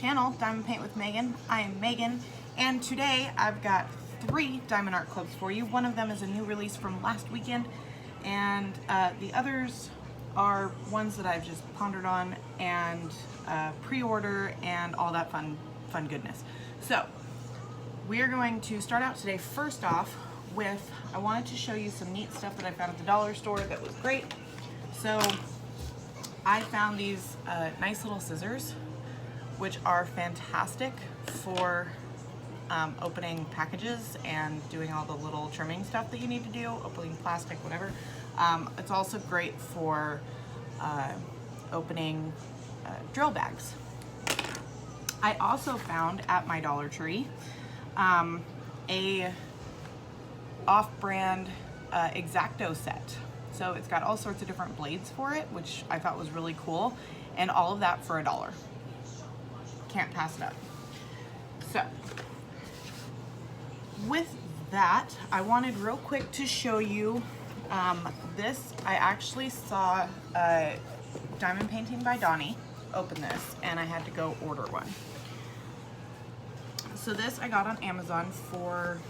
channel, Diamond Paint with Megan. I am Megan, and today I've got 3 diamond art clubs for you. One of them is a new release from last weekend, and the others are ones that I've just pondered on and pre-order and all that fun goodness. So we are going to start out today first off with, I wanted to show you some neat stuff that I found at the dollar store that was great. So I found these nice little scissors, which are fantastic for opening packages and doing all the little trimming stuff that you need to do, opening plastic, whatever. It's also great for opening drill bags. I also found at my Dollar Tree a off-brand X-Acto set. So it's got all sorts of different blades for it, which I thought was really cool, and all of that for $1. Can't pass it up. So with that, I wanted real quick to show you this. I actually saw Diamond Painting by Donnie open this, and I had to go order one. So this I got on Amazon for,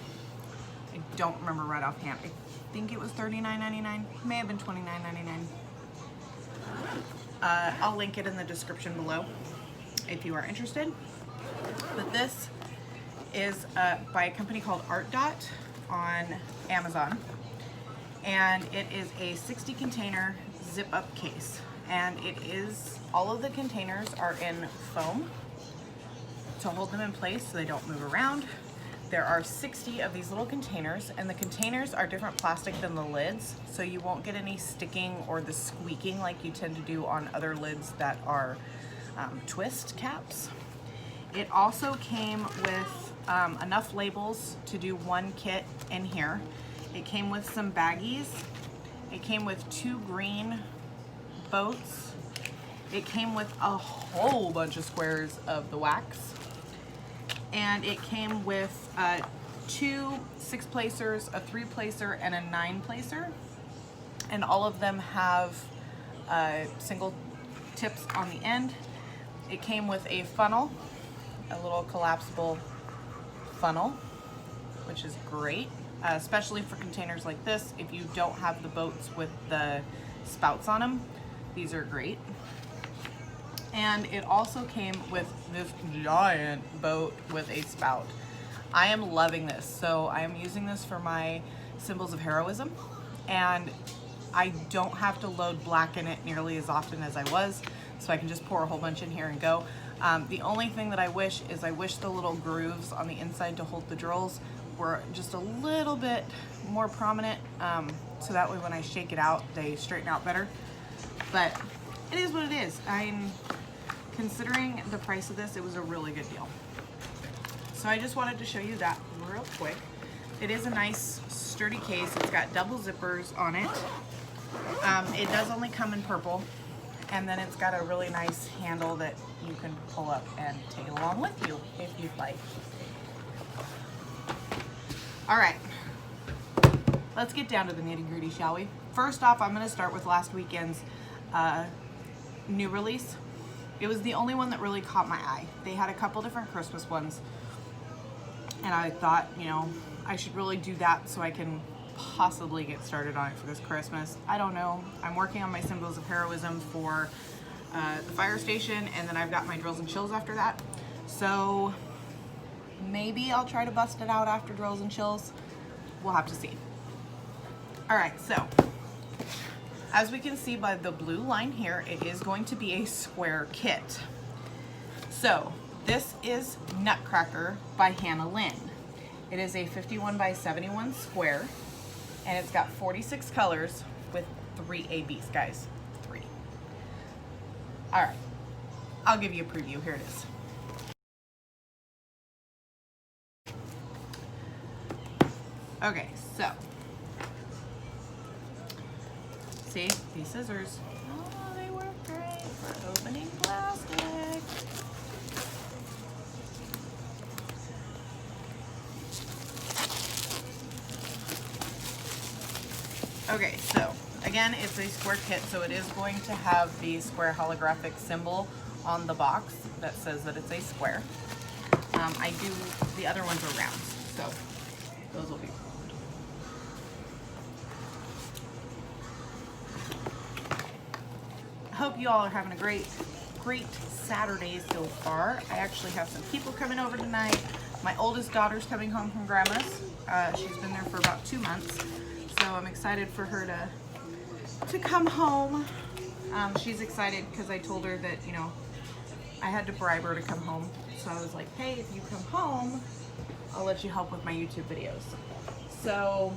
I don't remember right offhand, I think it was $39.99, may have been $29.99. I'll link it in the description below if you are interested. But this is by a company called Art Dot on Amazon, and it is a 60 container zip up case, and it is, all of the containers are in foam to hold them in place so they don't move around. There are 60 of these little containers, and the containers are different plastic than the lids, so you won't get any sticking or the squeaking like you tend to do on other lids that are twist caps. It also came with enough labels to do one kit in here. It came with some baggies. It came with 2 green boats. It came with a whole bunch of squares of the wax. And it came with 2 6-placers, a 3-placer, and a 9-placer. And all of them have single tips on the end. It came with a funnel, a little collapsible funnel, which is great, especially for containers like this. If you don't have the boats with the spouts on them, these are great. And it also came with this giant boat with a spout. I am loving this. So I am using this for my symbols of heroism, and I don't have to load black in it nearly as often as I was, so I can just pour a whole bunch in here and go. The only thing that I wish is I wish the little grooves on the inside to hold the drills were just a little bit more prominent, so that way when I shake it out, they straighten out better. But it is what it is. Considering the price of this, it was a really good deal. So I just wanted to show you that real quick. It is a nice sturdy case. It's got double zippers on it. It does only come in purple, and then it's got a really nice handle that you can pull up and take it along with you if you'd like. All right, let's get down to the nitty-gritty, shall we? First off, I'm going to start with last weekend's new release. It was the only one that really caught my eye. They had a couple different Christmas ones, and I thought, you know, I should really do that so I can possibly get started on it for this Christmas. I don't know. I'm working on my symbols of heroism for the fire station, and then I've got my drills and chills after that. So maybe I'll try to bust it out after drills and chills. We'll have to see. All right, so as we can see by the blue line here, it is going to be a square kit. So this is Nutcracker by Hannah Lynn. It is a 51 by 71 square, and it's got 46 colors with 3 ABs, guys. 3. All right, I'll give you a preview. Here it is. Okay, so see, these scissors, oh, they work great for opening plastic. Okay, so again, it's a square kit, so it is going to have the square holographic symbol on the box that says that it's a square. I do, the other ones are rounds, so those will be round. Hope you all are having a great Saturday so far. I actually have some people coming over tonight. My oldest daughter's coming home from grandma's. She's been there for about 2 months, so I'm excited for her to come home. She's excited because I told her that, you know, I had to bribe her to come home. So I was like, hey, if you come home, I'll let you help with my YouTube videos. So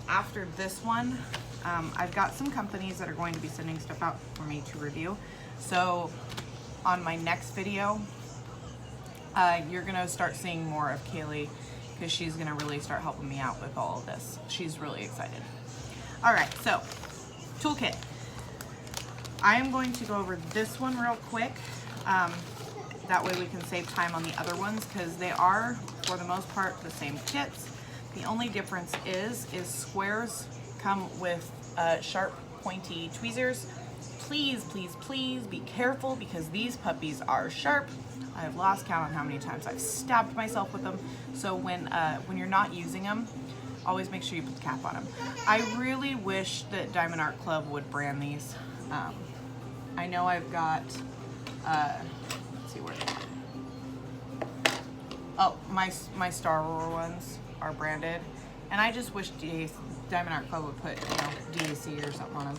after this one, I've got some companies that are going to be sending stuff out for me to review. So on my next video, you're gonna start seeing more of Kaylee because she's gonna really start helping me out with all of this. She's really excited. All right, so toolkit. I am going to go over this one real quick. That way we can save time on the other ones because they are, for the most part, the same kits. The only difference is squares come with sharp, pointy tweezers. Please, please, please be careful because these puppies are sharp. I've lost count on how many times I've stabbed myself with them. So when you're not using them, always make sure you put the cap on them. I really wish that Diamond Art Club would brand these. I know I've got, let's see where they are. Oh, my Star Wars ones are branded. And I just wish Diamond Art Club would put, you know, DAC or something on them.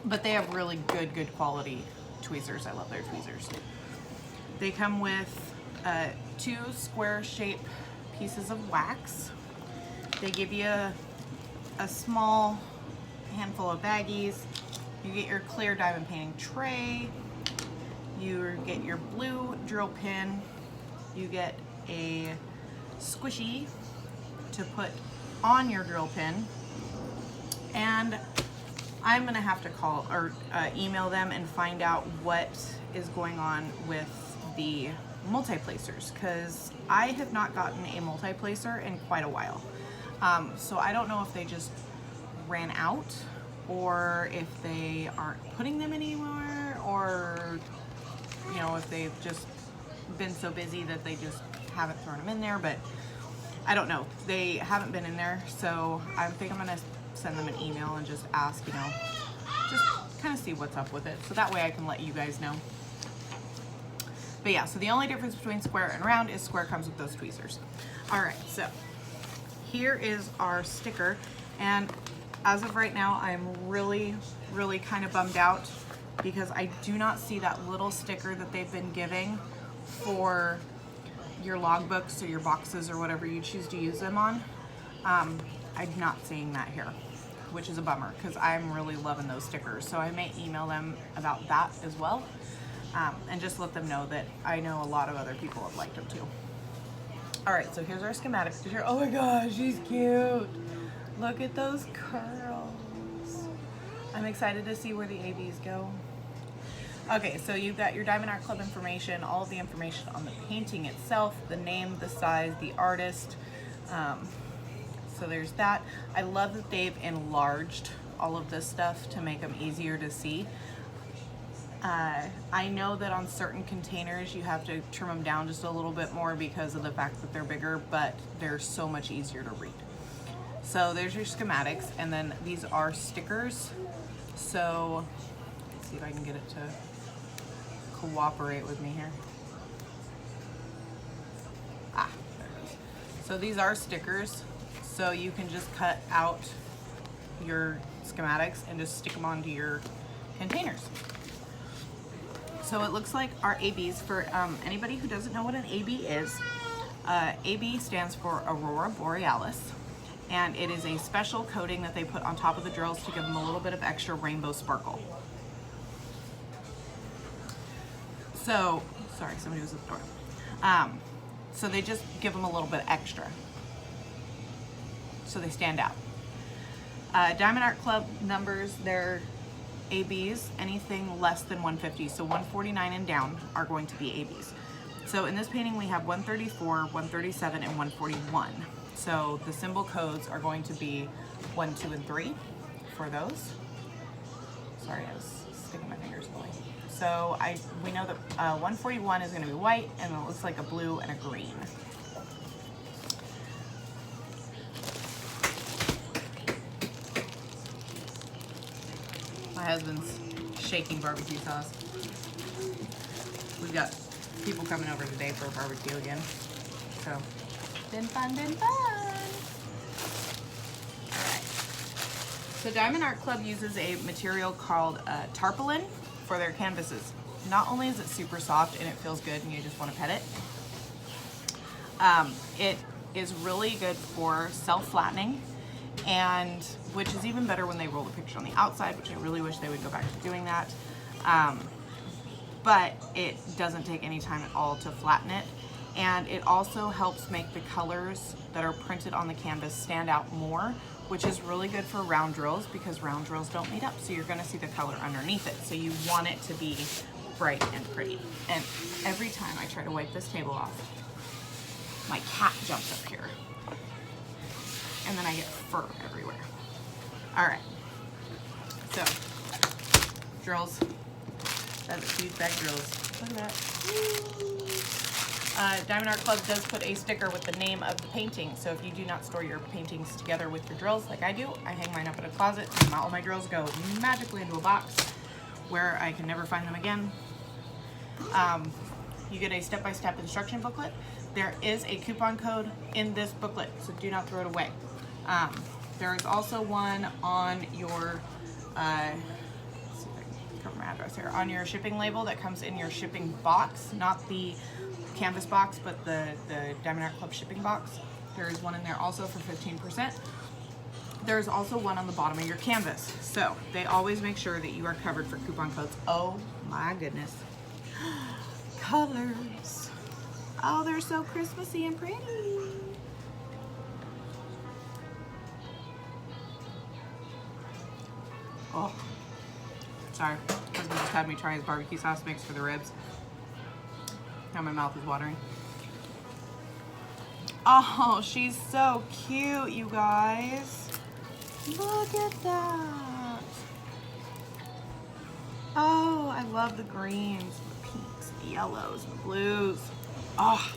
But they have really good quality tweezers. I love their tweezers. They come with 2 square shaped pieces of wax. They give you a small handful of baggies. You get your clear diamond painting tray. You get your blue drill pin. You get a squishy to put on your drill pin. And I'm gonna have to call or email them and find out what is going on with the multi-placers because I have not gotten a multi-placer in quite a while. So I don't know if they just ran out or if they aren't putting them anymore or, you know, if they've just been so busy that they just haven't thrown them in there, but I don't know. They haven't been in there, so I think I'm gonna send them an email and just ask, you know, just kind of see what's up with it. So that way I can let you guys know. But yeah, so the only difference between square and round is square comes with those tweezers. All right, so here is our sticker. And as of right now, I'm really kind of bummed out because I do not see that little sticker that they've been giving for your logbooks or your boxes or whatever you choose to use them on. I'm not seeing that here, which is a bummer because I'm really loving those stickers. So I may email them about that as well and just let them know that I know a lot of other people have liked them too. All right, so here's our schematics. Oh my gosh, she's cute. Look at those curls. I'm excited to see where the ABs go. Okay, so you've got your Diamond Art Club information, all of the information on the painting itself, the name, the size, the artist. So there's that. I love that they've enlarged all of this stuff to make them easier to see. I know that on certain containers you have to trim them down just a little bit more because of the fact that they're bigger, but they're so much easier to read. So there's your schematics, and then these are stickers. So let's see if I can get it to cooperate with me here. Ah, there it is. So these are stickers. So you can just cut out your schematics and just stick them onto your containers. So it looks like our ABs, for anybody who doesn't know what an AB is, AB stands for Aurora Borealis, and it is a special coating that they put on top of the drills to give them a little bit of extra rainbow sparkle. So, sorry, somebody was at the door. So they just give them a little bit extra, so they stand out. Diamond Art Club numbers their ABs anything less than 150, so 149 and down are going to be ABs. So in this painting we have 134, 137, and 141. So the symbol codes are going to be 1, 2, and 3 for those. Sorry, I was sticking my fingers in the way. So we know that 141 is going to be white, and it looks like a blue and a green. My husband's shaking barbecue sauce. We've got people coming over today for a barbecue again. So, been fun, been fun. All right. So Diamond Art Club uses a material called tarpaulin for their canvases. Not only is it super soft and it feels good and you just want to pet it, it is really good for self-flattening, and which is even better when they roll the picture on the outside, which I really wish they would go back to doing that. But it doesn't take any time at all to flatten it. And it also helps make the colors that are printed on the canvas stand out more, which is really good for round drills because round drills don't meet up. So you're gonna see the color underneath it. So you want it to be bright and pretty. And every time I try to wipe this table off, my cat jumps up here. And then I get fur everywhere. All right, so drills. That's a huge bag of drills. Look at that. Diamond Art Club does put a sticker with the name of the painting. So if you do not store your paintings together with your drills like I do, I hang mine up in a closet and all my drills go magically into a box where I can never find them again. You get a step-by-step instruction booklet. There is a coupon code in this booklet, so do not throw it away. There is also one on your, let's see if I can cover my address here, on your shipping label that comes in your shipping box, not the canvas box, but the Diamond Art Club shipping box. There is one in there also for 15%. There's also one on the bottom of your canvas. So they always make sure that you are covered for coupon codes. Oh my goodness. Colors. Oh, they're so Christmassy and pretty. Oh, sorry. Husband just had me try his barbecue sauce mix for the ribs. Now my mouth is watering. Oh, she's so cute, you guys. Look at that. Oh, I love the greens, the pinks, the yellows, the blues. Oh.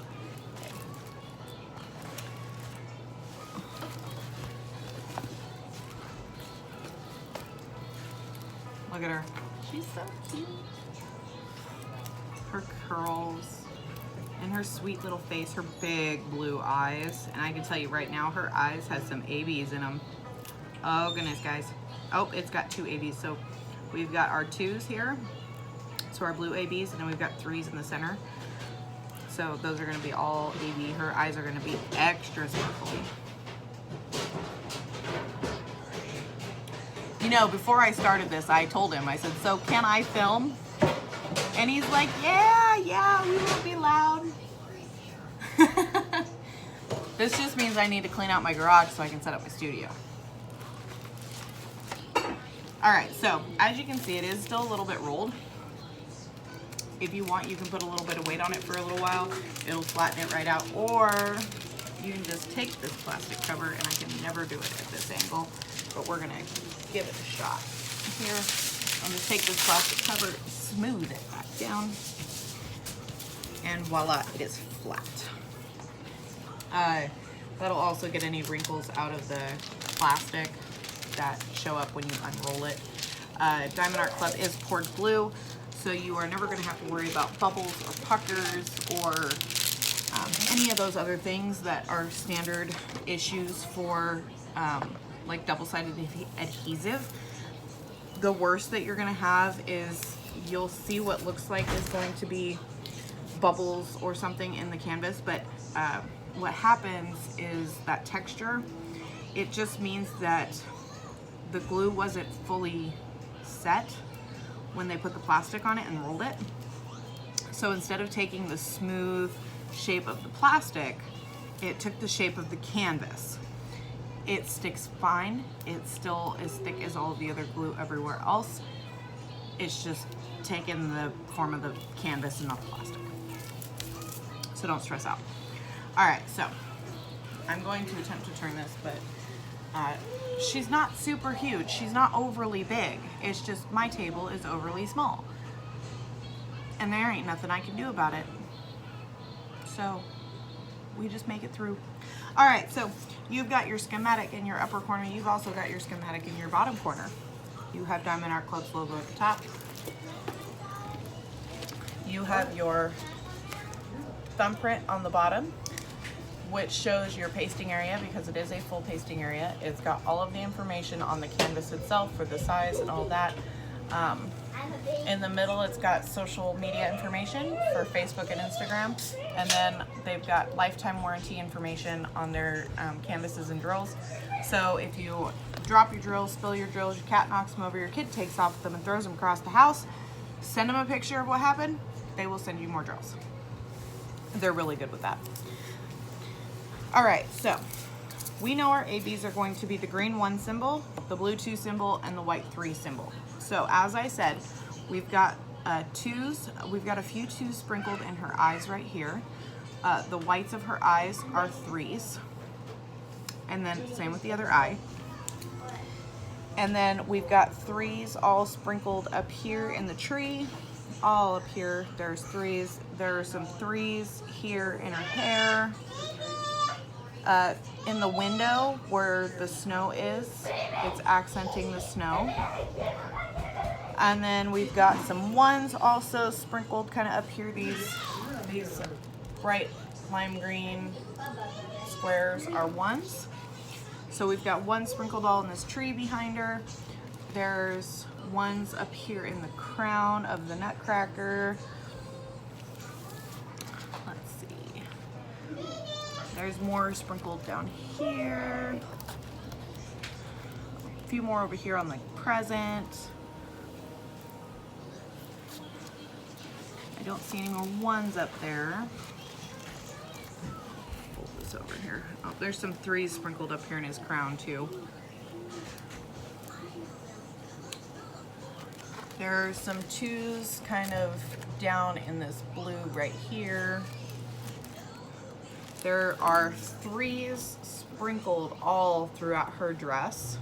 Look at her. She's so cute. Her curls and her sweet little face, her big blue eyes. And I can tell you right now, her eyes has some ABs in them. Oh goodness, guys. Oh, it's got two ABs. So we've got our 2s here. So our blue ABs, and then we've got 3s in the center. So those are gonna be all AB. Her eyes are gonna be extra sparkly. You know, before I started this, I told him, I said, so can I film? And he's like, yeah, we won't be loud. This just means I need to clean out my garage so I can set up my studio. All right, so as you can see, it is still a little bit rolled. If you want, you can put a little bit of weight on it for a little while. It'll flatten it right out. Or you can just take this plastic cover, and I can never do it at this angle, but we're gonna give it a shot. Here, I'll just take this plastic cover, smooth it back down, and voila, it is flat. That'll also get any wrinkles out of the plastic that show up when you unroll it. Diamond Art Club is poured glue, so you are never going to have to worry about bubbles or puckers or any of those other things that are standard issues for like double-sided adhesive. The worst that you're going to have is you'll see what looks like is going to be bubbles or something in the canvas, but what happens is that texture, it just means that the glue wasn't fully set when they put the plastic on it and rolled it. So instead of taking the smooth shape of the plastic, it took the shape of the canvas. It sticks fine. It's still as thick as all of the other glue everywhere else. It's just taken the form of the canvas and not the plastic. So don't stress out. All right, so I'm going to attempt to turn this, but she's not super huge. She's not overly big. It's just my table is overly small. and there ain't nothing I can do about it. So we just make it through. All right, so you've got your schematic in your upper corner. You've also got your schematic in your bottom corner. You have Diamond Art Club's logo at the top. You have your thumbprint on the bottom, which shows your pasting area because it is a full pasting area. It's got all of the information on the canvas itself for the size and all that. In the middle, it's got social media information for Facebook and Instagram. And then they've got lifetime warranty information on their canvases and drills. So if you drop your drills, spill your drills, your cat knocks them over, your kid takes off with them and throws them across the house, send them a picture of what happened. They will send you more drills. They're really good with that. All right, so we know our ABs are going to be the green 1 symbol, the blue 2 symbol, and the white 3 symbol. So as I said, we've got 2s. We've got a few 2s sprinkled in her eyes right here. The whites of her eyes are 3s. And then same with the other eye. And then we've got 3s all sprinkled up here in the tree. All up here, there's 3s. There are some 3s here in her hair. In the window where the snow is, it's accenting the snow. And then we've got some 1s also sprinkled kind of up here. These bright lime green squares are 1s. So we've got 1 sprinkled all in this tree behind her. There's 1s up here in the crown of the nutcracker. Let's see. There's more sprinkled down here. A few more over here on the present. I don't see any more 1s up there. Pull this over here. Oh, there's some 3s sprinkled up here in his crown too. There are some 2s kind of down in this blue right here. There are 3s sprinkled all throughout her dress.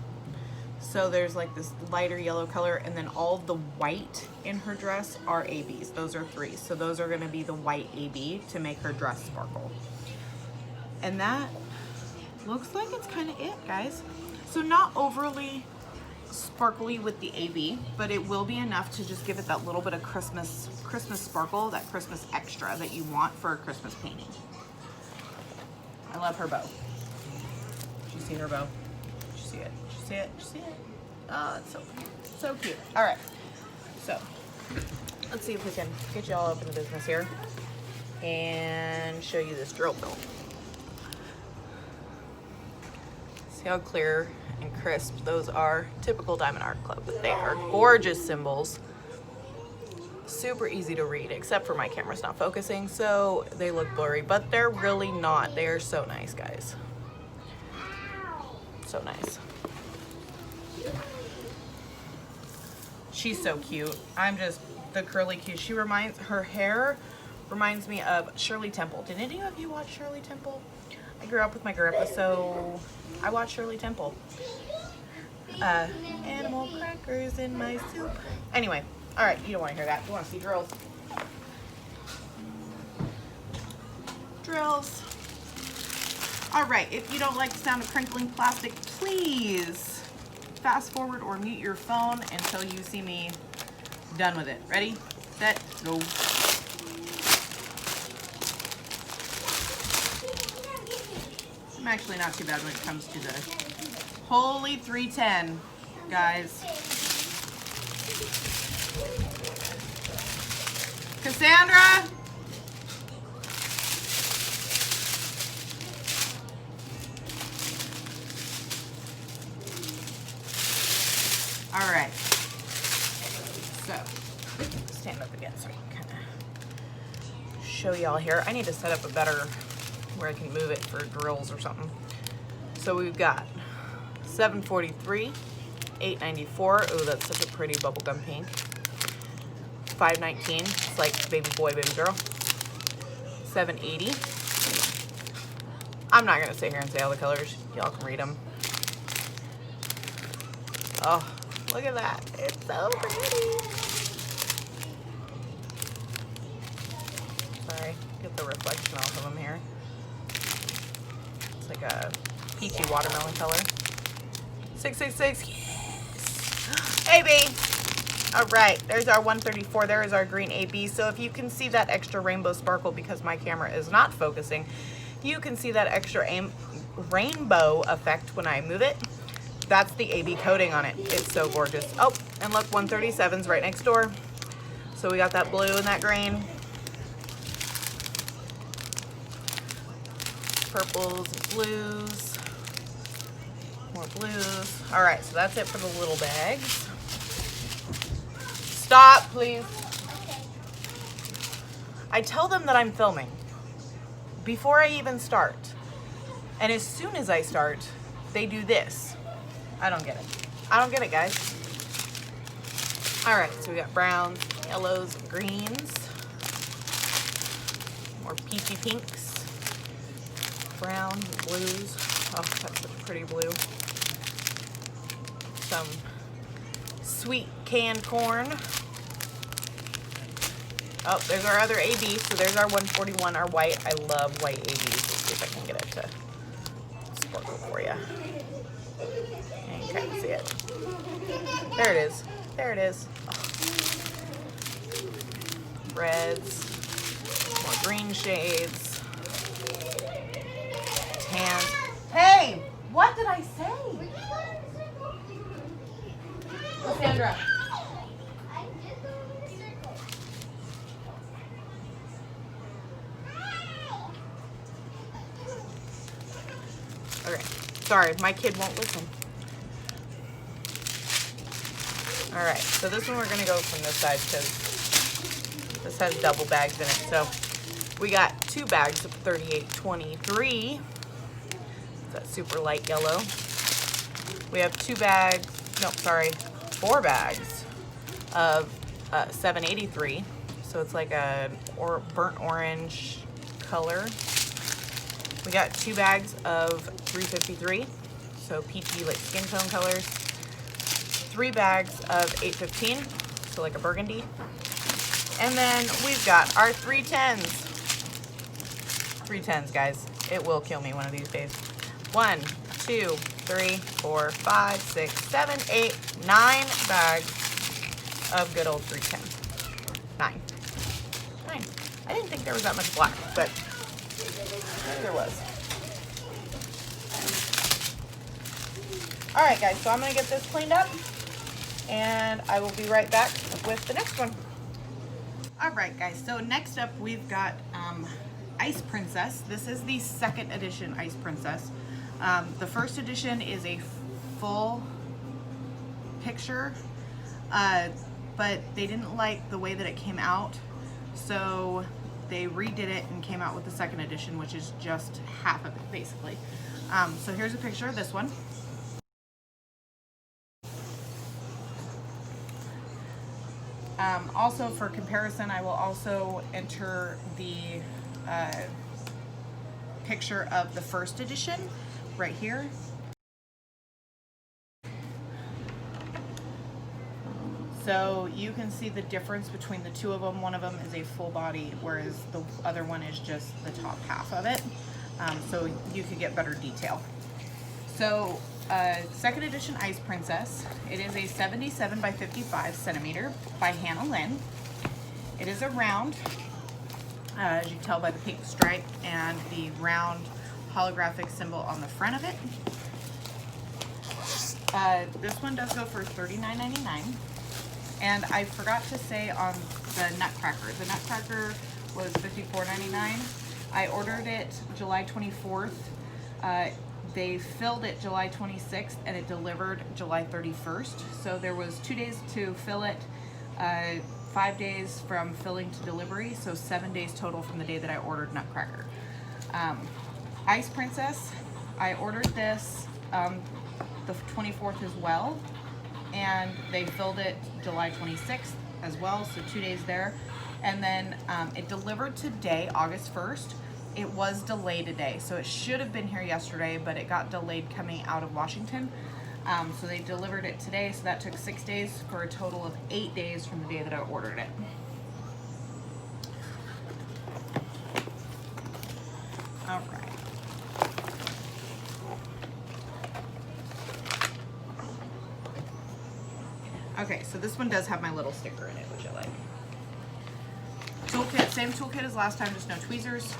So there's like this lighter yellow color, and then all the white in her dress are ABs. Those are 3s. So those are gonna be the white AB to make her dress sparkle. And that looks like it's kind of it, guys. So not overly sparkly with the AB, but it will be enough to just give it that little bit of Christmas sparkle, that Christmas extra that you want for a Christmas painting. I love her bow. Did you see her bow? Did you see it? Did you see it? Did you see it? Oh, it's so cute. All right, so let's see if we can get you all up in the business here and show you this drill bill. See how clear and crisp those are. Typical Diamond Art Club, but they are gorgeous symbols. Super easy to read, except for my camera's not focusing, so they look blurry, but they're really not. They are so nice, guys. So nice. She's so cute. I'm just the curly cute. Her hair reminds me of Shirley Temple. Did any of you watch Shirley Temple? I grew up with my grandpa, so I watched Shirley Temple. Animal crackers in my soup. Anyway, all right, you don't want to hear that. You want to see drills. Drills. All right, if you don't like the sound of crinkling plastic, please fast forward or mute your phone until you see me done with it. Ready, set, go. I'm actually not too bad when it comes to the Holy 310, guys. Cassandra? All right. So, stand up again so I can kind of show y'all here. I need to set up a better where I can move it for drills or something. So we've got 743, 894. Oh, that's such a pretty bubblegum pink. 519, it's like baby boy, baby girl. 780. I'm not gonna sit here and say all the colors. Y'all can read them. Oh, look at that. It's so pretty. get the reflection off of them here. It's like a peachy watermelon color. 666, yes! AB! All right, there's our 134. There is our green AB. So if you can see that extra rainbow sparkle, because my camera is not focusing, you can see that extra rainbow effect when I move it. That's the AB coating on it. It's so gorgeous. Oh, and look, 137's right next door. So we got that blue and that green. Purples and blues. More blues. All right, so that's it for the little bags. Stop, please. I tell them that I'm filming before I even start. And as soon as I start, they do this. I don't get it. I don't get it, guys. All right, so we got browns, yellows, and greens. More peachy pinks. Browns, and blues. Oh, that's such a pretty blue. Some sweet canned corn. Oh, there's our other AB. So there's our 141, our white. I love white ABs. Let's see if I can get it to sparkle for you. And you can't see it. There it is. There it is. Oh. Reds. More green shades. Tans. Hey! What did I say? Cassandra. Okay, sorry, my kid won't listen. All right, so this one we're gonna go from this side because this has double bags in it. So we got 2 bags of 3823. That super light yellow. We have 2 bags, no, sorry, 4 bags of 783. So it's like a burnt orange color. We got 2 bags of 353, so peachy like skin tone colors. 3 bags of 815, so like a burgundy. And then we've got our 310s. 310s, guys. It will kill me one of these days. 1, 2, 3, 4, 5, 6, 7, 8, 9 bags of good old 310. 9. I didn't think there was that much black, but maybe there was. All right, guys, so I'm gonna get this cleaned up and I will be right back with the next one. All right, guys, so next up we've got Ice Princess. This is the 2nd edition Ice Princess. The 1st edition is a full picture, but they didn't like the way that it came out, so they redid it and came out with the 2nd edition, which is just half of it, basically. So here's a picture of this one. Also, for comparison, I will also enter the picture of the 1st edition right here. So you can see the difference between the 2 of them. One of them is a full body, whereas the other one is just the top half of it. So you could get better detail. So 2nd edition Ice Princess. It is a 77 by 55 centimeter by Hannah Lynn. It is a round, as you can tell by the pink stripe and the round holographic symbol on the front of it. This one does go for $39.99. And I forgot to say on the Nutcracker. The Nutcracker was $54.99. I ordered it July 24th. They filled it July 26th and it delivered July 31st. So there was 2 days to fill it, 5 days from filling to delivery. So 7 days total from the day that I ordered Nutcracker. Ice Princess, I ordered this the 24th as well. And they filled it July 26th as well, so 2 days there. And then it delivered today, August 1st. It was delayed today, so it should have been here yesterday, but it got delayed coming out of Washington. So they delivered it today, so that took 6 days for a total of 8 days from the day that I ordered it. All right. Okay, so this one does have my little sticker in it, which I like. Toolkit, same toolkit as last time, just no tweezers.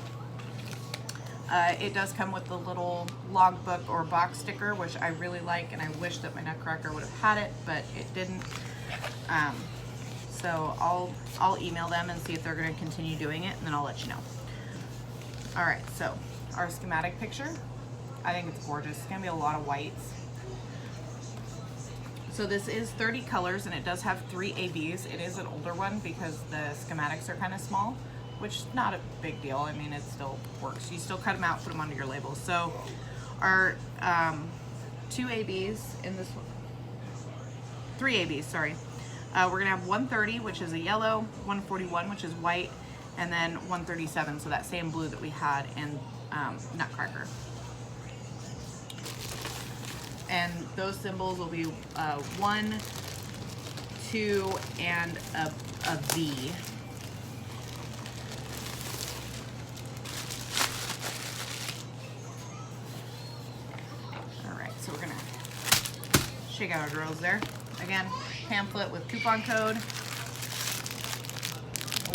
It does come with the little logbook or box sticker, which I really like, and I wish that my Nutcracker would have had it, but it didn't. So I'll email them and see if they're going to continue doing it, and then I'll let you know. All right, so our schematic picture, I think it's gorgeous. It's going to be a lot of whites. So this is 30 colors, and it does have 3 ABs. It is an older one because the schematics are kind of small, which is not a big deal. I mean, it still works. You still cut them out, put them onto your labels. So our 2 ABs in this one, 3 ABs, sorry. We're gonna have 130, which is a yellow, 141, which is white, and then 137, so that same blue that we had in Nutcracker. And those symbols will be 1, 2, and a V. All right, so we're gonna shake out our drills there. Again, pamphlet with coupon code,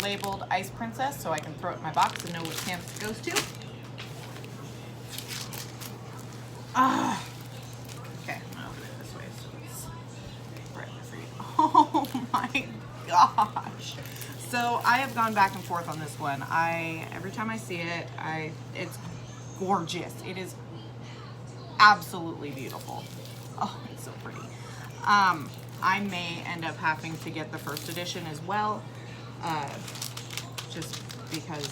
labeled Ice Princess, so I can throw it in my box and know which hands it goes to. Okay, I'm gonna open it this way so it's right for you. Oh my gosh. So I have gone back and forth on this one. Every time I see it, it's gorgeous. It is absolutely beautiful. Oh, it's so pretty. I may end up having to get the first edition as well, just because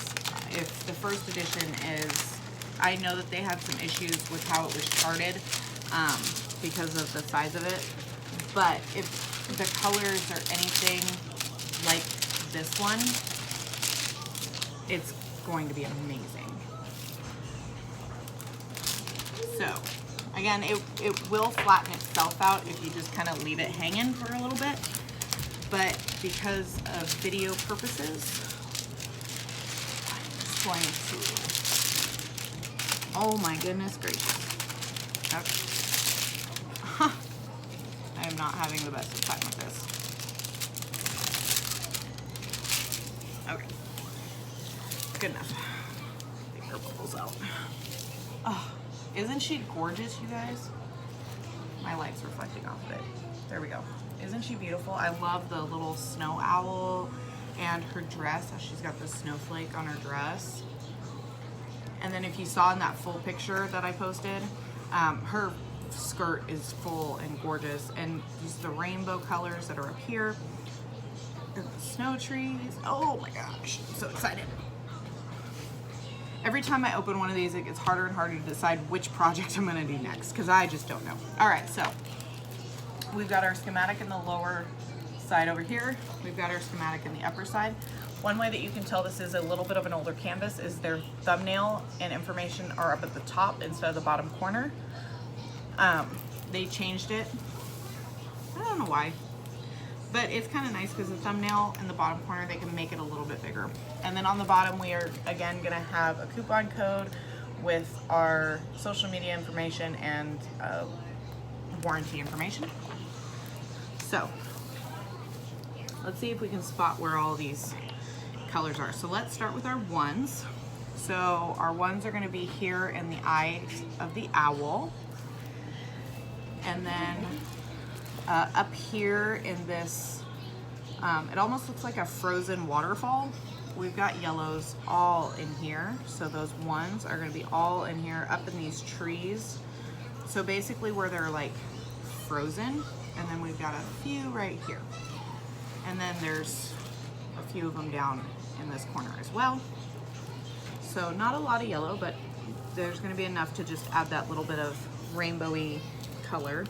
if the first edition is, I know that they had some issues with how it was charted because of the size of it, but if the colors are anything like this one, it's going to be amazing. So again, it will flatten itself out if you just kind of leave it hanging for a little bit, but because of video purposes, I'm just going to, oh my goodness gracious. Okay. I am not having the best of time with this. Okay, good enough. Take her bubbles out. Oh. Isn't she gorgeous, you guys? My light's reflecting off of it. There we go. Isn't she beautiful? I love the little snow owl and her dress. She's got the snowflake on her dress. And then if you saw in that full picture that I posted, her skirt is full and gorgeous. And just the rainbow colors that are up here. And the snow trees. Oh my gosh, I'm so excited. Every time I open one of these, it gets harder and harder to decide which project I'm gonna do next, because I just don't know. All right, so we've got our schematic in the lower side over here. We've got our schematic in the upper side. One way that you can tell this is a little bit of an older canvas is their thumbnail and information are up at the top instead of the bottom corner. They changed it. I don't know why. But it's kind of nice because the thumbnail in the bottom corner, they can make it a little bit bigger. And then on the bottom, we are again gonna have a coupon code with our social media information and warranty information. So let's see if we can spot where all these colors are. So let's start with our ones. So our ones are gonna be here in the eye of the owl. And then up here in this, it almost looks like a frozen waterfall. We've got yellows all in here. So those ones are gonna be all in here up in these trees. So basically where they're like frozen. And then we've got a few right here. And then there's a few of them down in this corner as well. So not a lot of yellow, but there's gonna be enough to just add that little bit of rainbowy color.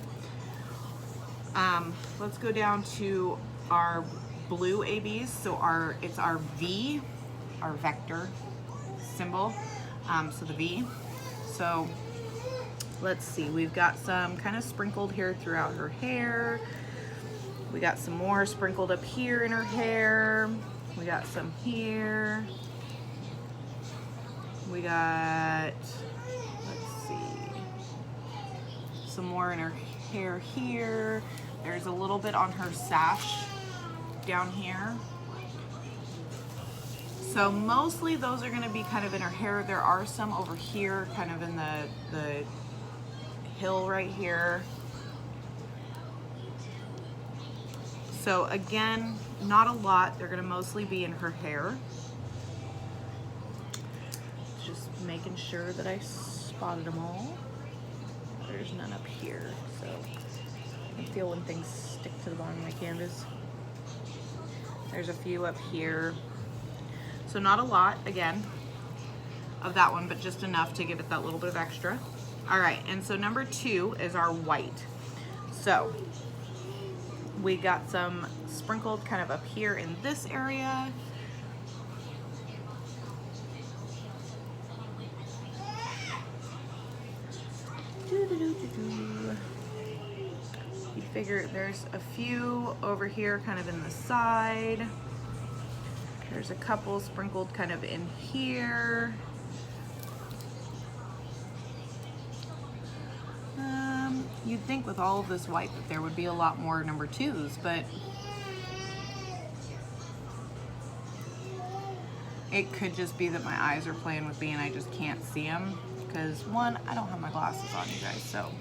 Let's go down to our blue ABs. So it's our V, our vector symbol. So the V. So let's see, we've got some kind of sprinkled here throughout her hair. We got some more sprinkled up here in her hair. We got some here. We got, let's see, some more in her hair here. There's a little bit on her sash down here. So mostly those are gonna be kind of in her hair. There are some over here, kind of in the hill right here. So again, not a lot. They're gonna mostly be in her hair. Just making sure that I spotted them all. There's none up here, so I can feel when things stick to the bottom of my canvas. There's a few up here. So not a lot, again, of that one, but just enough to give it that little bit of extra. All right, and so number 2 is our white. So we got some sprinkled kind of up here in this area. You figure there's a few over here kind of in the side. There's a couple sprinkled kind of in here. You'd think with all of this white that there would be a lot more number 2s, but it could just be that my eyes are playing with me and I just can't see them. Because one, I don't have my glasses on, you guys, so.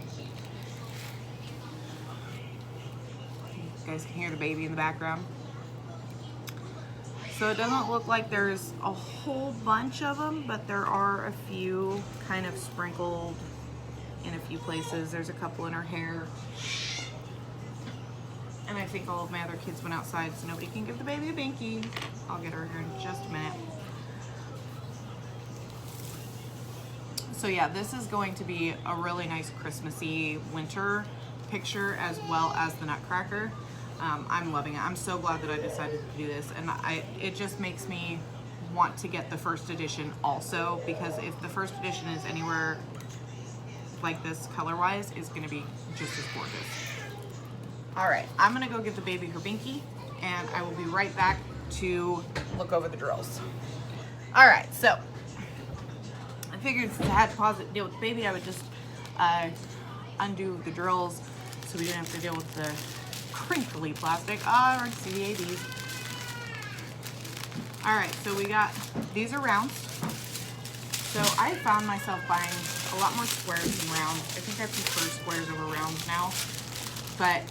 You guys can hear the baby in the background. So it doesn't look like there's a whole bunch of them, but there are a few kind of sprinkled in a few places. There's a couple in her hair. And I think all of my other kids went outside, so nobody can give the baby a binky. I'll get her here in just a minute. So yeah, this is going to be a really nice Christmassy winter picture as well as the Nutcracker. I'm loving it. I'm so glad that I decided to do this, and it just makes me want to get the first edition also, because if the first edition is anywhere like this color-wise, it's gonna be just as gorgeous. All right, I'm gonna go give the baby her binky, and I will be right back to look over the drills. All right, so I figured since I had to pause it to deal with the baby, I would just undo the drills so we didn't have to deal with the crinkly plastic. I already see the ABs. All right, so we got, these are rounds. So I found myself buying a lot more squares than rounds. I think I prefer squares over rounds now, but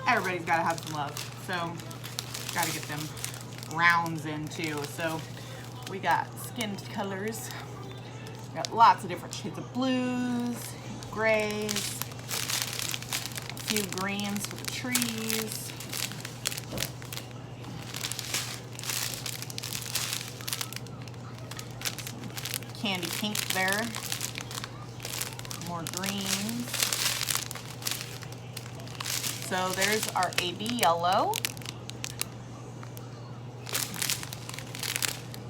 everybody's gotta have some love. So gotta get them rounds in too. So we got skinned colors. We got lots of different shades of blues, grays, a few greens for the trees. Candy pink there, more greens. So there's our AB yellow,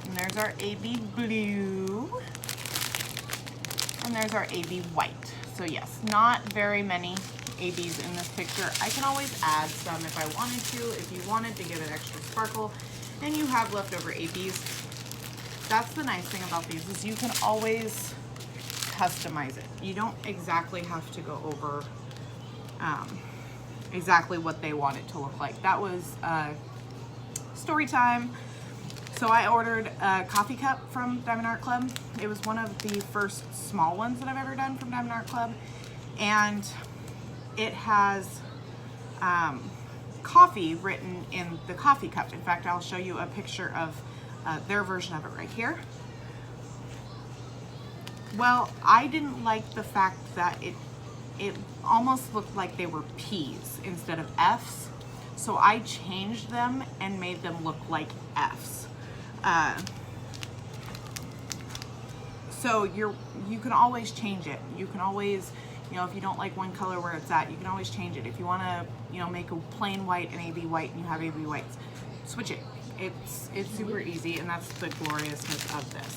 and there's our AB blue, and there's our AB white. So yes, not very many ABs in this picture. I can always add some if I wanted to, if you wanted to give it extra sparkle and you have leftover ABs. That's the nice thing about these, is you can always customize it. You don't exactly have to go over exactly what they want it to look like. That was story time. So I ordered a coffee cup from Diamond Art Club. It was one of the first small ones that I've ever done from Diamond Art Club. And it has coffee written in the coffee cup. In fact, I'll show you a picture of their version of it right here. Well, I didn't like the fact that it almost looked like they were P's instead of F's. So I changed them and made them look like F's. So you can always change it. You can always, you know, if you don't like one color where it's at, you can always change it. If you want to, you know, make a plain white and AB white and you have AB whites, switch it. It's super easy, and that's the gloriousness of this.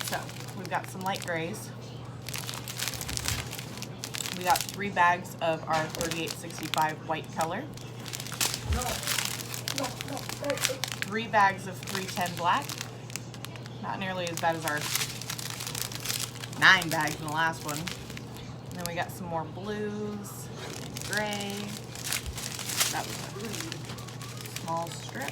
So we've got some light grays. We got 3 bags of our 3865 white color. 3 bags of 310 black. not nearly as bad as our 9 bags in the last one. And then we got some more blues, gray. That was a small strip.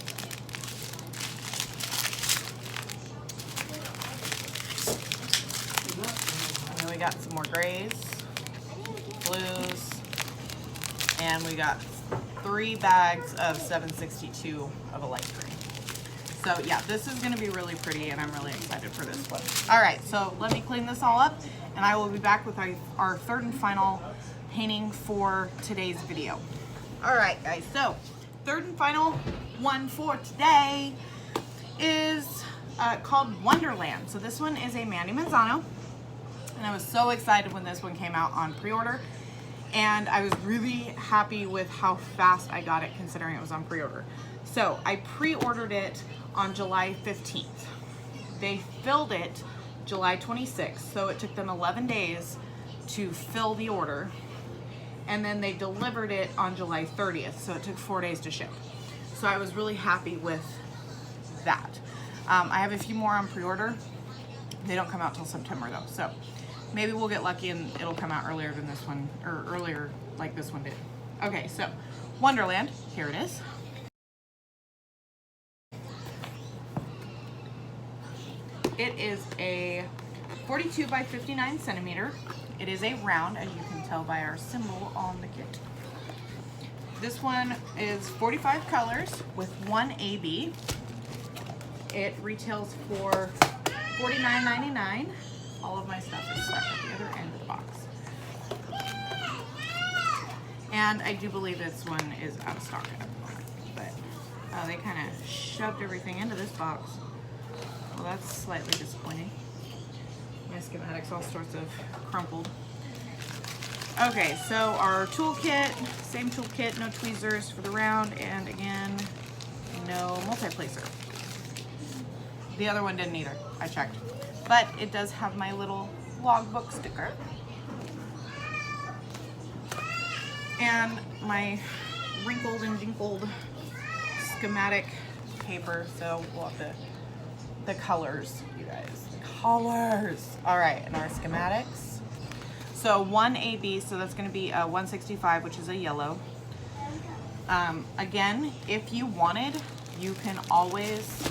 And then we got some more grays, blues, and we got 3 bags of 762 of a light green. So yeah, this is gonna be really pretty and I'm really excited for this one. All right, so let me clean this all up and I will be back with our third and final painting for today's video. All right guys, so third and final one for today is called Wonderland. So this one is a Mandy Manzano, and I was so excited when this one came out on pre-order, and I was really happy with how fast I got it considering it was on pre-order. So I pre-ordered it on July 15th. They filled it July 26th, so it took them 11 days to fill the order, and then they delivered it on July 30th, so it took 4 days to ship. So I was really happy with that. I have a few more on pre-order. They don't come out till September though, so maybe we'll get lucky and it'll come out earlier than this one, or earlier like this one did. Okay, so Wonderland, here it is. It is a 42 by 59 centimeter. It is a round, as you can tell by our symbol on the kit. This one is 45 colors with 1 AB. It retails for $49.99. All of my stuff is stuck at the other end of the box. And I do believe this one is out of stock at the moment, but they kind of shoved everything into this box. Well, that's slightly disappointing. My schematics all sorts of crumpled. Okay, so our toolkit, same toolkit, no tweezers for the round, and again, no multi-placer. The other one didn't either, I checked. But it does have my little logbook sticker. And my wrinkled and dinkled schematic paper, so we'll have the colors, you guys. The colors! Alright, and our schematics. So 1 AB, so that's going to be a 165, which is a yellow. Again, if you wanted, you can always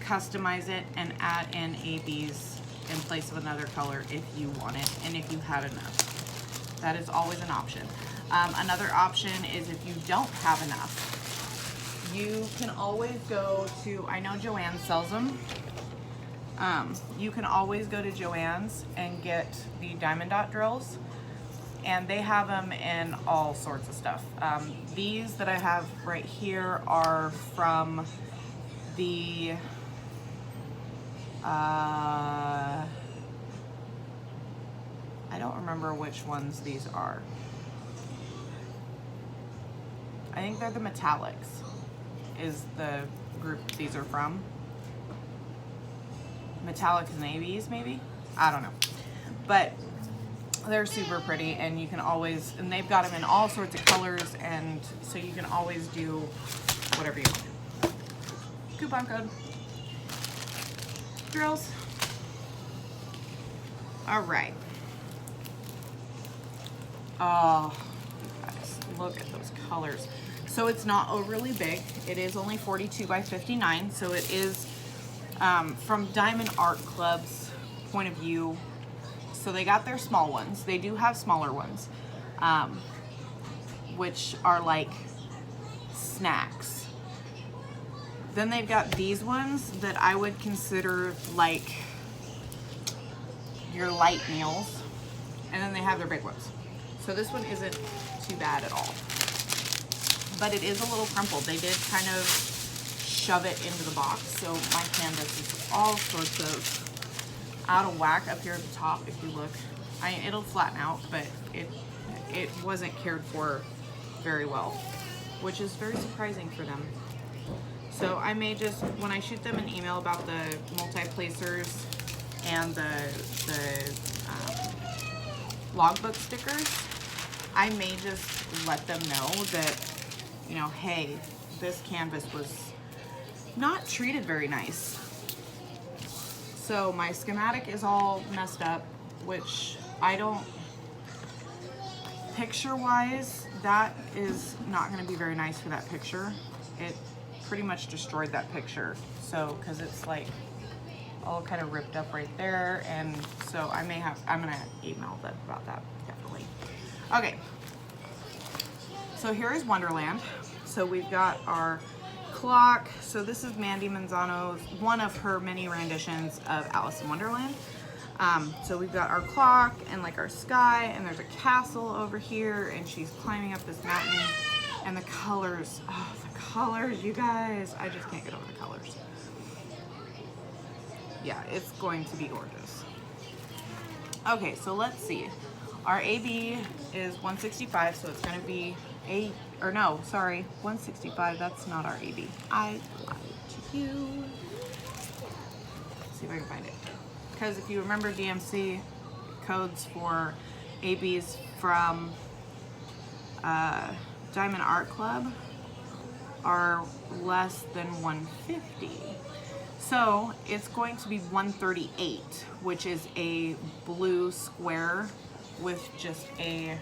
customize it and add in ABs in place of another color if you want it, and if you had enough. That is always an option. Another option is if you don't have enough, you can always go to, I know Joann sells them. You can always go to Joann's and get the diamond dot drills, and they have them in all sorts of stuff. These that I have right here are from the I don't remember which ones these are. I think they're the Metallics is the group these are from. Metallics and ABs maybe? I don't know. But they're super pretty, and you can always, and they've got them in all sorts of colors, and so you can always do whatever you want. Coupon code. Drills. All right. Oh, you guys, look at those colors. So it's not overly big. It is only 42 by 59, so it is from Diamond Art Club's point of view. So they got their small ones. They do have smaller ones, which are like snacks. Then they've got these ones that I would consider like your light meals. And then they have their big ones. So this one isn't too bad at all. But it is a little crumpled. They did kind of shove it into the box. So my canvas is all sorts of out of whack up here at the top if you look. It'll flatten out, but it wasn't cared for very well, which is very surprising for them. So I may just, when I shoot them an email about the multi-placers and the logbook stickers, I may just let them know that, you know, hey, this canvas was not treated very nice. So my schematic is all messed up, which I don't, picture-wise, that is not going to be very nice for that picture. It pretty much destroyed that picture. So, because it's like all kind of ripped up right there, and so I'm gonna email them about that, definitely. Okay, so here is Wonderland. So we've got our clock. So this is Mandy Manzano's, one of her many renditions of Alice in Wonderland. So we've got our clock and like our sky, and there's a castle over here, and she's climbing up this mountain, and the colors, oh, the colors, you guys, I just can't get over the colors. Yeah, it's going to be gorgeous. Okay, so let's see. Our AB is 165, so it's going to be 165. That's not our AB. I lied to you. Let's see if I can find it. Because if you remember DMC codes for ABs from Diamond Art Club are less than 150. So it's going to be 138, which is a blue square with just a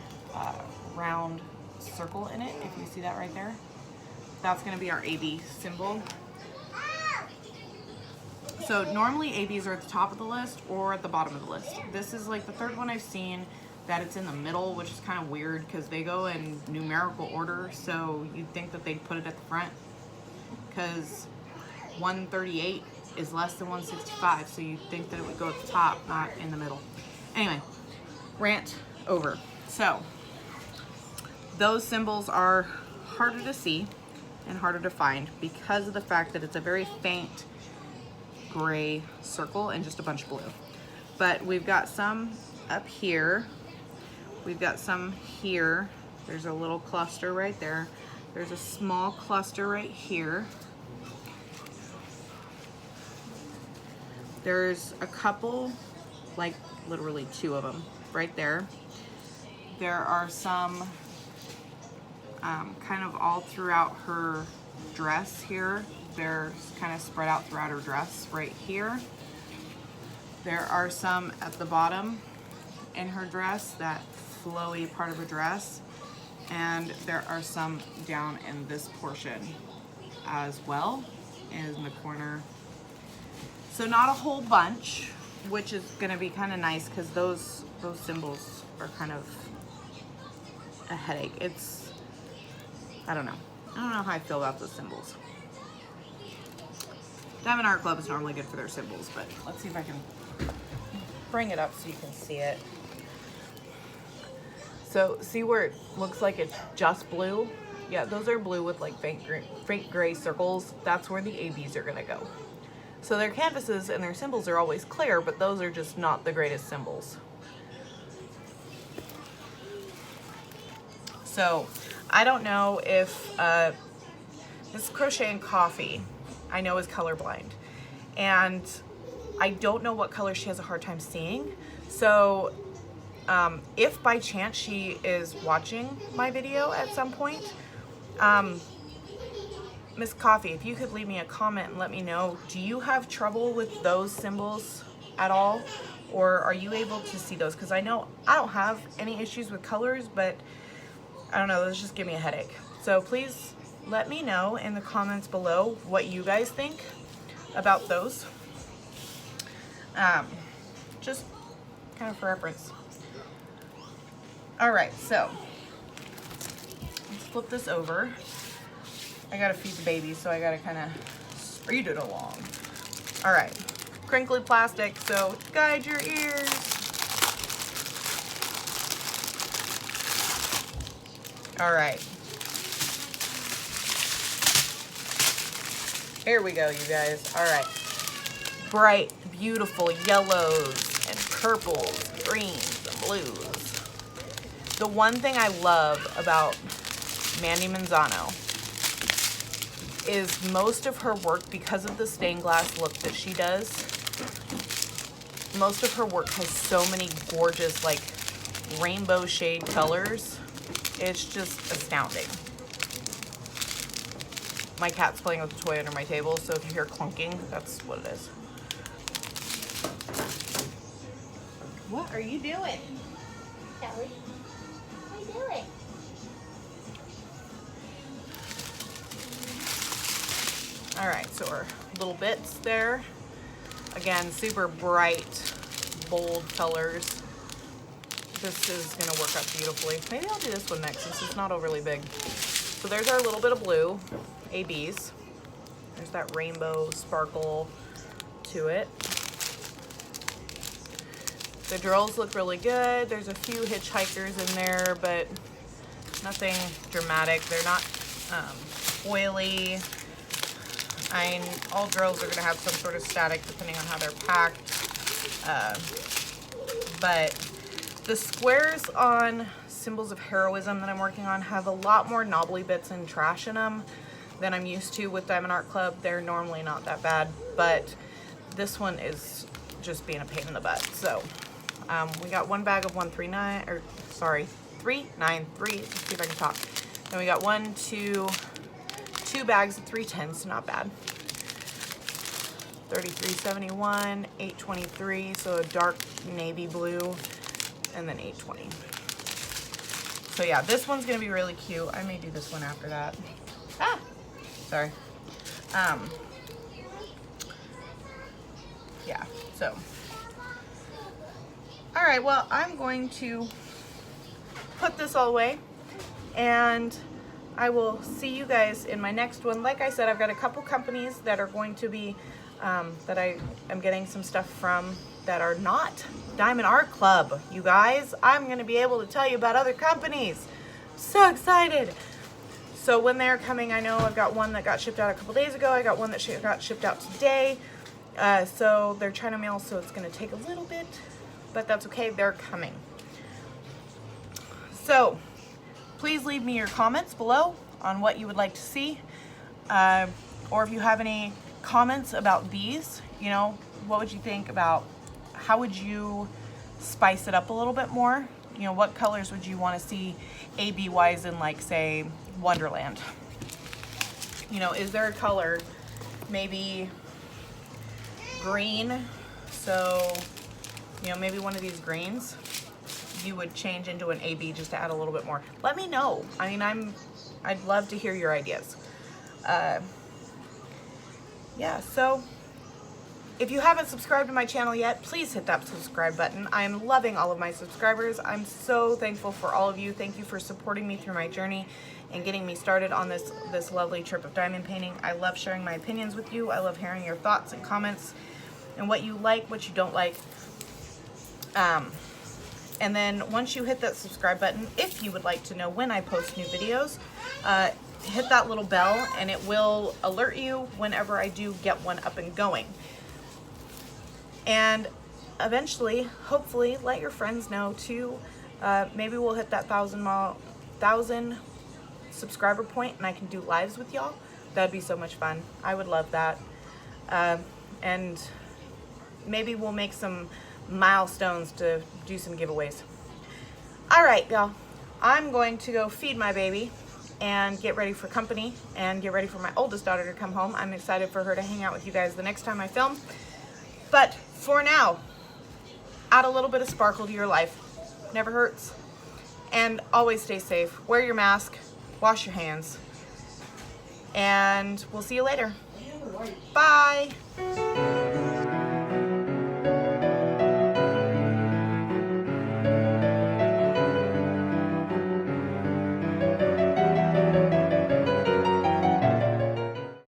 round circle in it, if you see that right there. That's going to be our AB symbol. So normally ABs are at the top of the list or at the bottom of the list. This is like the third one I've seen that it's in the middle, which is kind of weird because they go in numerical order, so you'd think that they'd put it at the front, because 138 is less than 165, so you'd think that it would go at the top, not in the middle. Anyway, rant over. So those symbols are harder to see and harder to find because of the fact that it's a very faint gray circle and just a bunch of blue. But we've got some up here. We've got some here. There's a little cluster right there. There's a small cluster right here. There's a couple, like literally two of them right there. There are some kind of all throughout her dress here. They're kind of spread out throughout her dress right here. There are some at the bottom in her dress, that flowy part of her dress. And there are some down in this portion as well, in the corner. So not a whole bunch, which is gonna be kind of nice because those symbols are kind of a headache. I don't know how I feel about those symbols. Diamond Art Club is normally good for their symbols, but let's see if I can bring it up so you can see it. So see where it looks like it's just blue? Yeah, those are blue with like faint gray circles. That's where the ABs are gonna go. So their canvases and their symbols are always clear, but those are just not the greatest symbols. So I don't know if this Crochet and Coffee, I know, is colorblind, and I don't know what color she has a hard time seeing. So if by chance she is watching my video at some point, Miss Coffee, if you could leave me a comment and let me know, do you have trouble with those symbols at all? Or are you able to see those? Because I know I don't have any issues with colors, but I don't know, those just give me a headache. So please let me know in the comments below what you guys think about those. Just kind of for reference. All right, so let's flip this over. I gotta feed the baby, so I gotta kind of speed it along. All right, crinkly plastic, so guide your ears. All right. Here we go, you guys. All right. Bright, beautiful yellows and purples, greens and blues. The one thing I love about Mandy Manzano is most of her work, because of the stained glass look that she does, most of her work has so many gorgeous, like, rainbow shade colors. It's just astounding. My cat's playing with a toy under my table, so if you hear clunking, that's what it is. What are you doing? Kelly, what are you doing? All right, so our little bits there. Again, super bright, bold colors. This is gonna work out beautifully. Maybe I'll do this one next since it's not overly big. So there's our little bit of blue, ABs. There's that rainbow sparkle to it. The drills look really good. There's a few hitchhikers in there, but nothing dramatic. They're not oily. All drills are going to have some sort of static depending on how they're packed. But the squares on Symbols of Heroism that I'm working on have a lot more knobbly bits and trash in them than I'm used to with Diamond Art Club. They're normally not that bad, but this one is just being a pain in the butt. So we got one bag of 393. Let's see if I can talk. Then we got two bags of 310s, so not bad. 3371, 823, so a dark navy blue, and then 820. So yeah, this one's gonna be really cute. I may do this one after that. Ah, sorry. Yeah, so. All right, well, I'm going to put this all away, and I will see you guys in my next one. Like I said, I've got a couple companies that are going to be, that I am getting some stuff from that are not Diamond Art Club. You guys, I'm going to be able to tell you about other companies. So excited. So when they're coming, I know I've got one that got shipped out a couple days ago. I got one that got shipped out today. So they're China mail, so it's going to take a little bit, but that's okay. They're coming. So please leave me your comments below on what you would like to see, or if you have any comments about these, you know, what would you think about, how would you spice it up a little bit more? You know, what colors would you want to see AB wise in, like, say, Wonderland? You know, is there a color, maybe green? So, you know, maybe one of these greens you would change into an AB just to add a little bit more. Let me know. I mean, I'd love to hear your ideas. Yeah, so if you haven't subscribed to my channel yet, please hit that subscribe button. I am loving all of my subscribers. I'm so thankful for all of you. Thank you for supporting me through my journey and getting me started on this lovely trip of diamond painting. I love sharing my opinions with you. I love hearing your thoughts and comments and what you like, what you don't like. And then once you hit that subscribe button, if you would like to know when I post new videos, hit that little bell and it will alert you whenever I do get one up and going. And eventually, hopefully, let your friends know too. Maybe we'll hit that 1,000 subscriber point and I can do lives with y'all. That'd be so much fun. I would love that. And maybe we'll make some milestones to do some giveaways. All right, y'all. I'm going to go feed my baby and get ready for company and get ready for my oldest daughter to come home. I'm excited for her to hang out with you guys the next time I film. But for now, add a little bit of sparkle to your life. Never hurts. And always stay safe. Wear your mask. Wash your hands. And we'll see you later. Bye.